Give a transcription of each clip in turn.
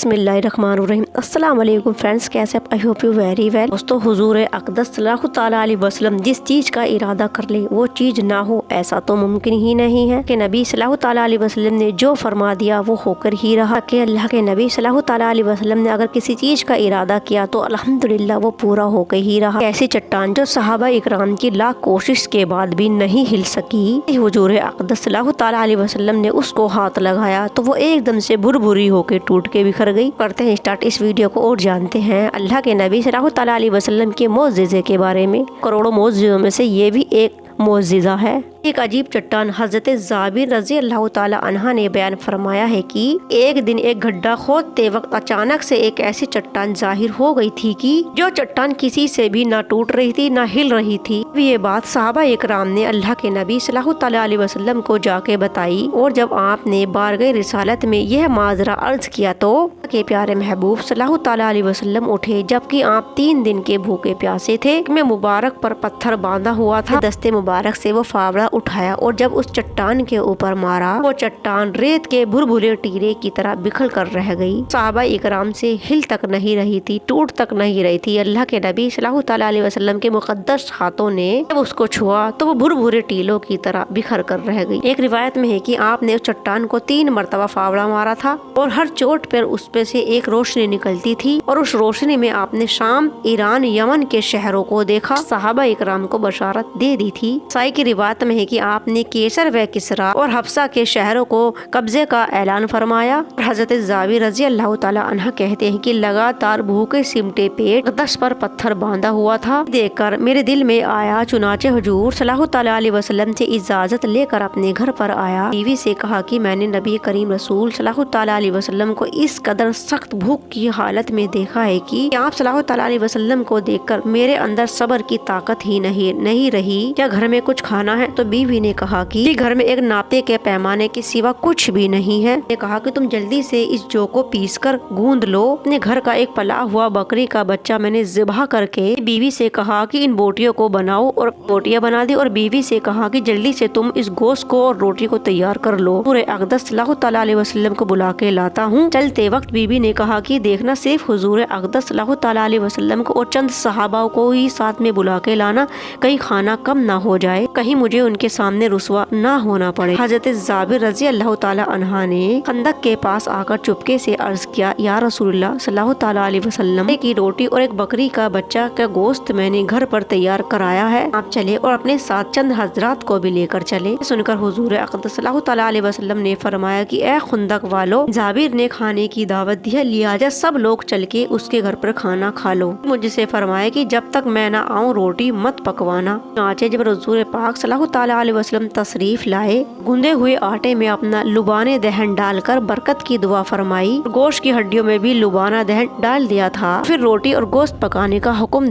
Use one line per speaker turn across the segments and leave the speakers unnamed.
बिस्मिल्लाहिर्रहमानिर्रहीम। अस्सलाम वालेकुम फ्रेंड्स, कैसे आप? I hope you very well. दोस्तों, हुजूर अक़दस सल्लल्लाहु तआला अलैहि वसल्लम जिस चीज का इरादा कर ले वो चीज ना हो, ऐसा तो मुमकिन ही नहीं है कि नबी सल्लल्लाहु तआला अलैहि वसल्लम ने जो फरमा दिया वो होकर ही रहा। कि अल्लाह के नबी सल्लल्लाहु तआला अलैहि वसल्लम ने अगर किसी चीज का इरादा किया तो अल्हम्दुलिल्लाह वो पूरा होकर ही रहा। ऐसी चट्टान जो सहाबा इकराम की लाख कोशिश के बाद भी नहीं हिल सकी, हुजूर अक़दस सल्लल्लाहु तआला अलैहि वसल्लम ने उसको हाथ लगाया तो वो एकदम से भुरभुरी होकर टूट के बिखर गई। करते हैं स्टार्ट इस वीडियो को और जानते हैं अल्लाह के नबी सल्लल्लाहु तआला अलैहि वसल्लम के मोअज़्ज़िज़े के बारे में। करोड़ों मोअज़्ज़िज़ों में से ये भी एक मोअज़्ज़िज़ा है। एक अजीब चट्टान हज़रत जाबिर रज़ी अल्लाह ताला अन्हा ने बयान फरमाया है कि एक दिन एक गड्ढा खोदते वक्त अचानक से एक ऐसी चट्टान जाहिर हो गई थी कि जो चट्टान किसी से भी ना टूट रही थी ना हिल रही थी। ये बात सहाबा इकराम ने अल्लाह के नबी सल्लल्लाहु तआला अलैहि वसल्लम को जाके बताई और जब आपने बारगाह रिसालत में यह माजरा अर्ज किया तो के प्यारे महबूब सल्लल्लाहु तआला अलैहि वसल्लम उठे, जबकि आप 3 दिन के भूखे प्यासे थे। में मुबारक पर पत्थर बांधा हुआ था। दस्ते मुबारक से वो फावड़ा उठाया और जब उस चट्टान के ऊपर मारा वो चट्टान रेत के भुरभुरे टीरे की तरह बिखर कर रह गई। सहाबा इकराम से हिल तक नहीं रही थी, टूट तक नहीं रही थी। अल्लाह के नबी सल्लल्लाहु तआला अलैहि वसल्लम के मुकद्दस हाथों ने जब उसको छुआ तो वो भुरभुरे टीलों की तरह बिखर कर रह गई। एक रिवायत में है कि आपने उस चट्टान को 3 मरतबा फावड़ा मारा था और हर चोट पर उस पे से एक रोशनी निकलती थी और उस रोशनी में आपने शाम, ईरान, यमन के शहरों को देखा। सहाबा इकराम को बशारत दे दी थी। साई की रिवायत में है कि आपने केसर व किसरा और हफ्सा के शहरों को कब्जे का ऐलान फरमाया। हजरत जाबिर रज़ी अल्लाह ताला अन्हा कहते हैं कि लगातार भूखे सिमटे पेट 10 पर पत्थर बांधा हुआ था। देखकर मेरे दिल में आया, चुनाचे हुजूर सल्लल्लाहु तआला अलैहि वसल्लम से इजाजत लेकर अपने घर पर आया। बीवी से कहा कि मैंने नबी करीम रसूल सल्लल्लाहु तआला अलैहि वसल्लम को इस कदर सख्त भूख की हालत में देखा है कि आप सल्लल्लाहु तआला अलैहि वसल्लम को देखकर मेरे अंदर सब्र की ताकत ही नहीं रही। क्या घर में कुछ खाना है? तो बीवी ने कहा कि घर में एक नापे के पैमाने के सिवा कुछ भी नहीं है। ने कहा कि तुम जल्दी से इस जौ को पीस कर गूंद लो। अपने घर का एक पला हुआ बकरी का बच्चा मैंने ज़िबह करके बीवी से कहा कि इन बोटियों को बनाओ और बोटियां बना दी और बीवी से कहा कि जल्दी से तुम इस गोश्त को और रोटी को तैयार कर लो। पूरे अक़दस सल्लल्लाहु तआला अलैहि वसल्लम को बुला के लाता हूँ। चलते वक्त बीवी ने कहा कि देखना, सिर्फ हुजूर अक़दस सल्लल्लाहु तआला अलैहि वसल्लम को और चंद सहाबा को ही साथ में बुला के लाना, कहीं खाना कम ना हो जाए, कहीं मुझे उनके सामने रुसवा ना होना पड़े। हजरत जाबिर रज़ी अल्लाह ताला अन्हा ने खंदक के पास आकर चुपके से अर्ज किया, या रसूलुल्लाह सल्लल्लाहु ताला अलैहि वसल्लम की रोटी और एक बकरी का बच्चा का गोश्त मैंने घर पर तैयार कराया है, आप चले और अपने साथ चंद हजरात को भी लेकर चले। सुनकर हुजूर अक़दस सल्लल्लाहु ताला अलैहि वसल्लम ने फरमाया कि ए खंदक वालों, जाबिर ने खाने की दावत दी है, लिहाजा सब लोग चल के उसके घर पर खाना खा लो। मुझसे फरमाया कि जब तक मैं ना आऊँ रोटी मत पकवाना। चुनाचे जब हुजूर पाक सल्लल्लाहु ताला अलैहि वसल्लम तशरीफ लाए, गूंदे हुए आटे में अपना लुबाने दहन डालकर बरकत की दुआ फरमाई। गोश्त की हड्डियों में भी लुबाना दहन डाल दिया था। फिर रोटी और गोश्त पकाने का हुक्म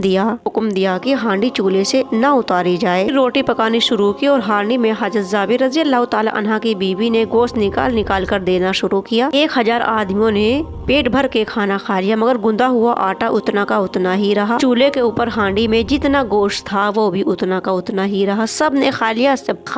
दिया कि हांडी चूल्हे से न उतारी जाए। रोटी पकानी शुरू की और हांडी में हजरत जाबिर रज़ी अल्लाह ताला अन्हा की बीवी ने गोश्त निकाल कर देना शुरू किया। 1000 आदमियों ने पेट भर के खाना खा लिया, मगर गुंदा हुआ आटा उतना का उतना ही रहा। चूल्हे के ऊपर हांडी में जितना गोश्त था वो भी उतना का उतना ही रहा। सब ने खा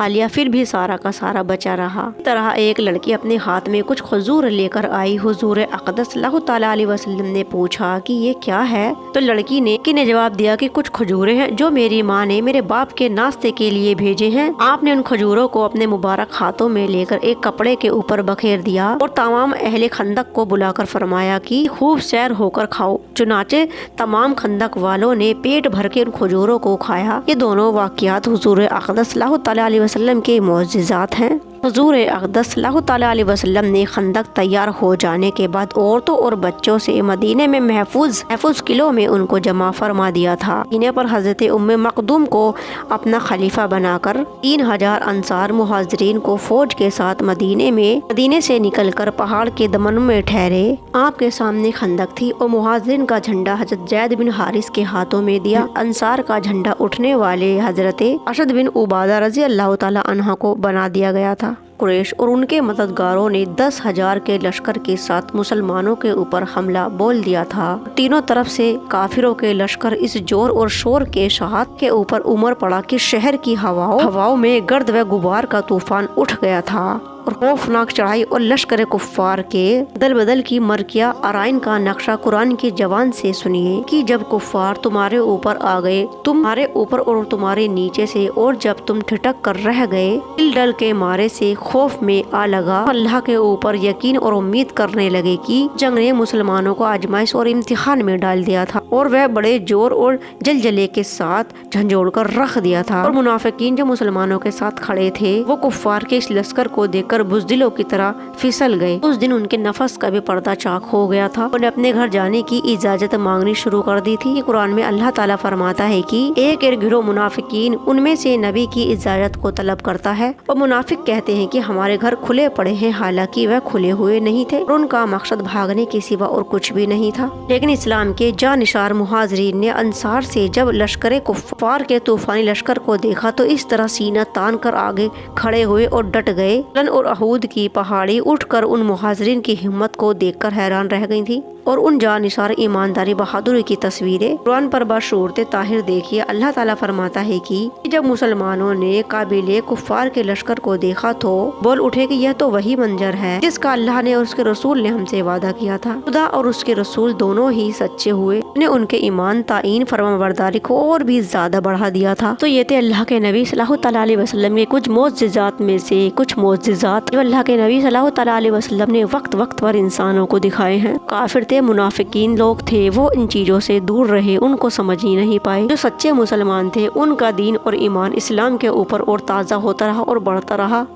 लिया, फिर भी सारा का सारा बचा रहा। तरह एक लड़की अपने हाथ में कुछ खजूर लेकर आई। हुजूर अक़दस सल्लल्लाहु तआला अलैहि वसल्लम ने पूछा कि ये क्या है? तो लड़की ने जवाब दिया कि कुछ खजूरें हैं जो मेरी माँ ने मेरे बाप के नाश्ते के लिए भेजे हैं। आपने उन खजूरों को अपने मुबारक हाथों में लेकर एक कपड़े के ऊपर बखेर दिया और तमाम अहले खंदक को बुलाकर फरमाया कि खूब सैर होकर खाओ। चुनाचे तमाम खंदक वालों ने पेट भर के उन खजूरों को खाया। ये दोनों वाक़ियात हुजूर अक़दस सल्लल्लाहु तआला अलैहि वसल्लम के मोअज़्ज़िज़ात हैं। हुजूर अक़दस सल्लल्लाहु तआला अलैहि वसल्लम ने खंदक तैयार हो जाने के बाद औरतों और बच्चों से मदीने में महफूज किलों में उनको जमा फरमा दिया था। मदीने पर हजरत उम्मे मखदूम को अपना खलीफा बनाकर 3000 अंसार मुहाजिरीन को फौज के साथ मदीने से निकलकर पहाड़ के दमन में ठहरे। आपके सामने खंदक थी और मुहाजिरीन का झंडा हजरत ज़ैद बिन हारिस के हाथों में दिया। अंसार का झंडा उठने वाले हजरत असद बिन उबादा रज़ी अल्लाह ताला अन्हा को बना दिया गया था। कुरैश और उनके मददगारों ने 10,000 के लश्कर के साथ मुसलमानों के ऊपर हमला बोल दिया था। तीनों तरफ से काफिरों के लश्कर इस जोर और शोर के साथ के ऊपर उमड़ पड़ा कि शहर की हवाओं में गर्द व गुबार का तूफान उठ गया था। और खौफनाक चढ़ाई और लश्कर कुफ्फार के दल बदल की मरकिया आराइन का नक्शा कुरान की जबान से सुनिए कि जब कुफ्फार तुम्हारे ऊपर आ गए, तुम्हारे ऊपर और तुम्हारे नीचे से, और जब तुम ठिठक कर रह गए, दिल डल के मारे से खौफ में आ लगा, अल्लाह के ऊपर यकीन और उम्मीद करने लगे कि जंग ने मुसलमानों को आजमाइश और इम्तिहान में डाल दिया था और वह बड़े जोर और जलजले के साथ झंझोड़ कर रख दिया था। और मुनाफिकीन जो मुसलमानों के साथ खड़े थे वो कुफ्फार के इस लश्कर को देखकर बुज़दिलों की तरह फिसल गए। उस दिन उनके नफस का भी पर्दा चाक हो गया था। उन्हें अपने घर जाने की इजाजत मांगनी शुरू कर दी थी। कुरान में अल्लाह ताला फरमाता है कि एक गिरोह मुनाफिकीन उनमें से नबी की इजाजत को तलब करता है और मुनाफिक कहते हैं कि हमारे घर खुले पड़े हैं, हालांकि वह खुले हुए नहीं थे और उनका मकसद भागने के सिवा और कुछ भी नहीं था। लेकिन इस्लाम के जानिसार मुहाजिरीन ने अंसार से जब लश्कर कुफ्फार के तूफानी लश्कर को देखा तो इस तरह सीना तान कर आगे खड़े हुए और डट गए। और अहूद की पहाड़ी उठकर उन मुहाजिरीन की हिम्मत को देखकर हैरान रह गई थी और उन जानिसार ईमानदारी बहादुरी की तस्वीरें कुरान पर बशूरत ताहिर देखिए। अल्लाह ताला फरमाता है कि जब मुसलमानों ने काबिले कुफ्फार के लश्कर को देखा तो बोल उठे कि यह तो वही मंजर है जिसका अल्लाह ने और उसके रसूल ने हमसे वादा किया था। खुदा और उसके रसूल दोनों ही सच्चे हुए, ने उनके ईमान ताइन फरमाबरदारी को और भी ज्यादा बढ़ा दिया था। तो ये थे अल्लाह के नबी सल्लल्लाहु अलैहि वसल्लम के कुछ मोअज़्ज़िज़ात में से कुछ मोअज़्ज़िज़ात जो अल्लाह के नबी सल्लल्लाहु अलैहि वसल्लम ने वक्त वक्त पर इंसानों को दिखाए हैं। काफिर मुनाफिकीन लोग थे वो इन चीजों से दूर रहे, उनको समझ ही नहीं पाए। जो सच्चे मुसलमान थे उनका दीन और ईमान इस्लाम के ऊपर और ताज़ा होता रहा और बढ़ता रहा।